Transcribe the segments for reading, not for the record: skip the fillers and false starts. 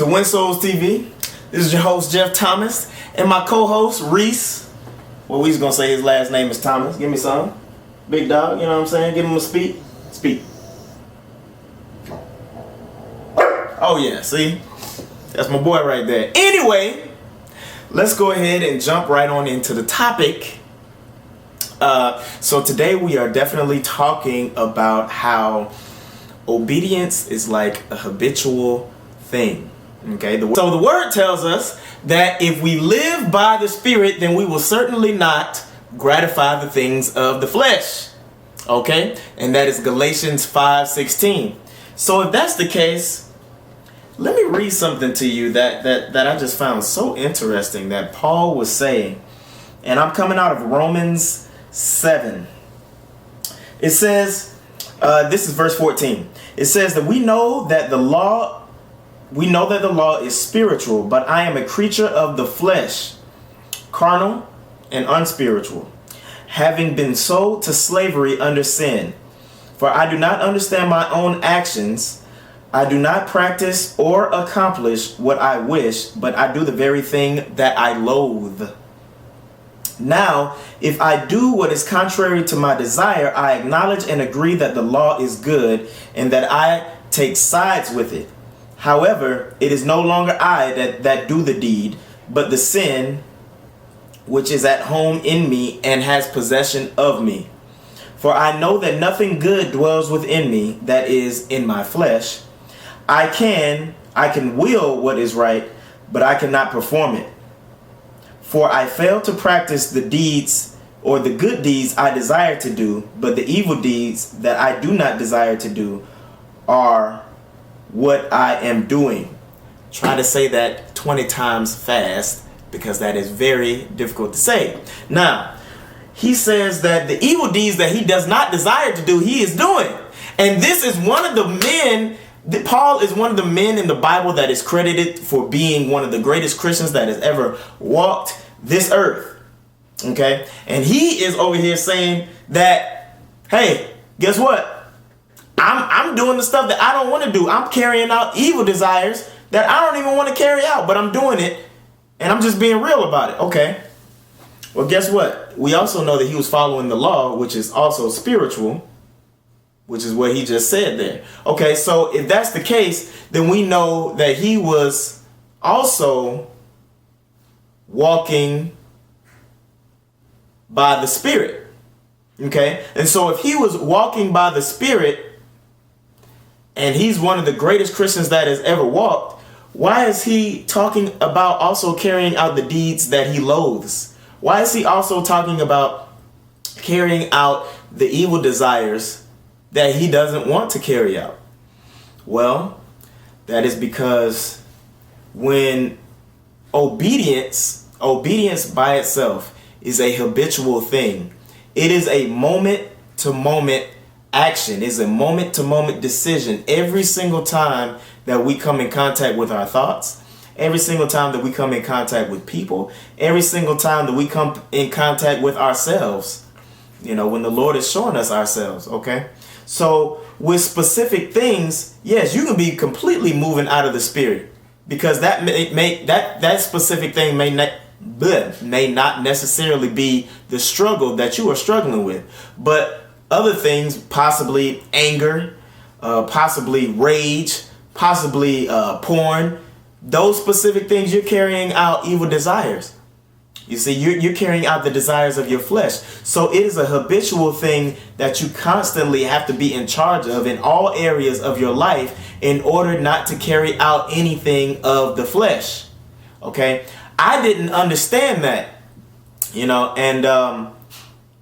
to Win Souls TV. This is your host, Jeff Thomas, and my co-host, Reese. Well, we's gonna say his last name is Thomas. Give me some. Big dog, you know what I'm saying? Give him a speak. Speak. Oh yeah, see? That's my boy right there. Anyway, let's go ahead and jump right on into the topic. So today we are definitely talking about how obedience is like a habitual thing. Okay, so the word tells us that if we live by the Spirit, then we will certainly not gratify the things of the flesh. Okay, and that is Galatians 5:16. So if that's the case, let me read something to you that I just found so interesting that Paul was saying, and I'm coming out of Romans 7. It says, this is verse 14. It says that we know that the law is spiritual, but I am a creature of the flesh, carnal and unspiritual, having been sold to slavery under sin. For I do not understand my own actions. I do not practice or accomplish what I wish, but I do the very thing that I loathe. Now, if I do what is contrary to my desire, I acknowledge and agree that the law is good and that I take sides with it. However, it is no longer I that do the deed, but the sin which is at home in me and has possession of me. For I know that nothing good dwells within me, that is, in my flesh. I can will what is right, but I cannot perform it. For I fail to practice the deeds or the good deeds I desire to do, but the evil deeds that I do not desire to do are what I am doing. Try to say that 20 times fast because that is very difficult to say. Now, he says that the evil deeds that he does not desire to do, he is doing. And this is one of the men, Paul is one of the men in the Bible that is credited for being one of the greatest Christians that has ever walked this earth. Okay? And he is over here saying that, hey, guess what? I'm doing the stuff that I don't want to do. I'm carrying out evil desires that I don't even want to carry out, but I'm doing it, and I'm just being real about it. Okay. Well, guess what? We also know that he was following the law, which is also spiritual, which is what he just said there. Okay, so if that's the case, then we know that he was also walking by the Spirit. Okay, and so if he was walking by the Spirit, and he's one of the greatest Christians that has ever walked, why is he talking about also carrying out the deeds that he loathes? Why is he also talking about carrying out the evil desires that he doesn't want to carry out? Well, that is because when obedience by itself is a habitual thing. It is a moment-to-moment action. It's a moment-to-moment decision. Every single time that we come in contact with our thoughts, every single time that we come in contact with people, every single time that we come in contact with ourselves, you know, when the Lord is showing us ourselves, okay? So with specific things, yes, you can be completely moving out of the Spirit because that that specific thing may not necessarily be the struggle that you are struggling with, but other things, possibly anger, possibly rage, possibly porn, those specific things, you're carrying out evil desires. You see, you're carrying out the desires of your flesh. So it is a habitual thing that you constantly have to be in charge of in all areas of your life in order not to carry out anything of the flesh. Okay? I didn't understand that, you know, and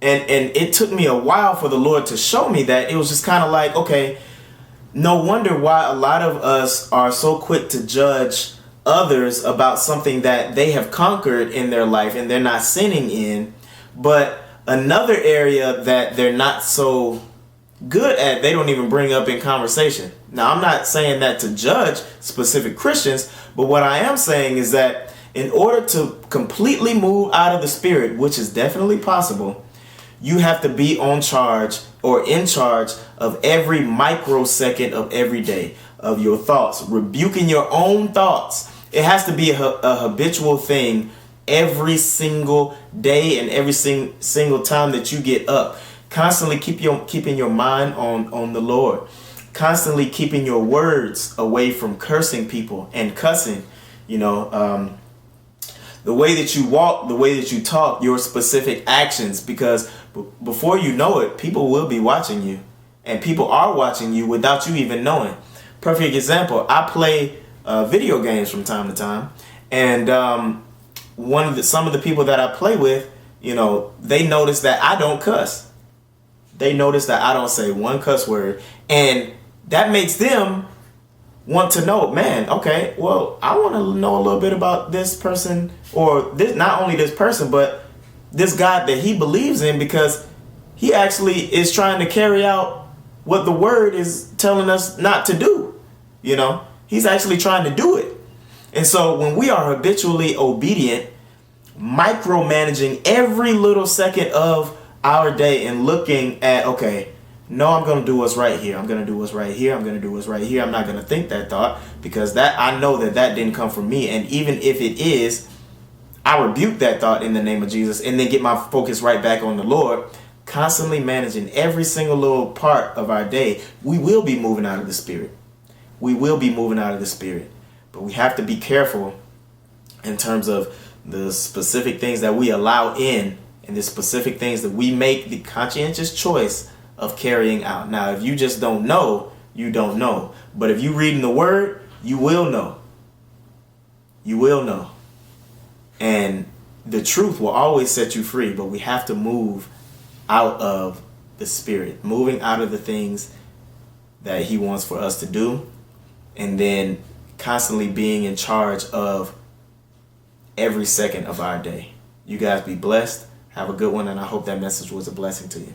it took me a while for the Lord to show me that. It was just kind of like, okay, no wonder why a lot of us are so quick to judge others about something that they have conquered in their life and they're not sinning in. But another area that they're not so good at, they don't even bring up in conversation. Now, I'm not saying that to judge specific Christians, but what I am saying is that in order to completely move out of the Spirit, which is definitely possible, you have to be on charge or in charge of every microsecond of every day, of your thoughts, rebuking your own thoughts. It has to be a habitual thing every single day and every single time that you get up. Constantly keeping your mind on the Lord. Constantly keeping your words away from cursing people and cussing. You know, the way that you walk, the way that you talk, your specific actions, because before you know it, people will be watching you, and people are watching you without you even knowing. Perfect example, I play video games from time to time, and some of the people that I play with, you know, they notice that I don't cuss. They notice that I don't say one cuss word, and that makes them want to know, man, okay, well, I want to know a little bit about this person, or this, not only this person, but this God that he believes in, because he actually is trying to carry out what the word is telling us not to do. You know, he's actually trying to do it. And so when we are habitually obedient, micromanaging every little second of our day and looking at, okay, no, I'm going to do what's right here. I'm going to do what's right here. I'm going to do what's right here. I'm not going to think that thought, because that I know that didn't come from me. And even if it is, I rebuke that thought in the name of Jesus, and then get my focus right back on the Lord. Constantly managing every single little part of our day, we will be moving out of the Spirit. We will be moving out of the Spirit. But we have to be careful in terms of the specific things that we allow in, and the specific things that we make the conscientious choice of carrying out. Now, if you just don't know, you don't know. But if you read in the Word, you will know. You will know. And the truth will always set you free, but we have to move out of the Spirit, moving out of the things that he wants for us to do, and then constantly being in charge of every second of our day. You guys be blessed. Have a good one, and I hope that message was a blessing to you.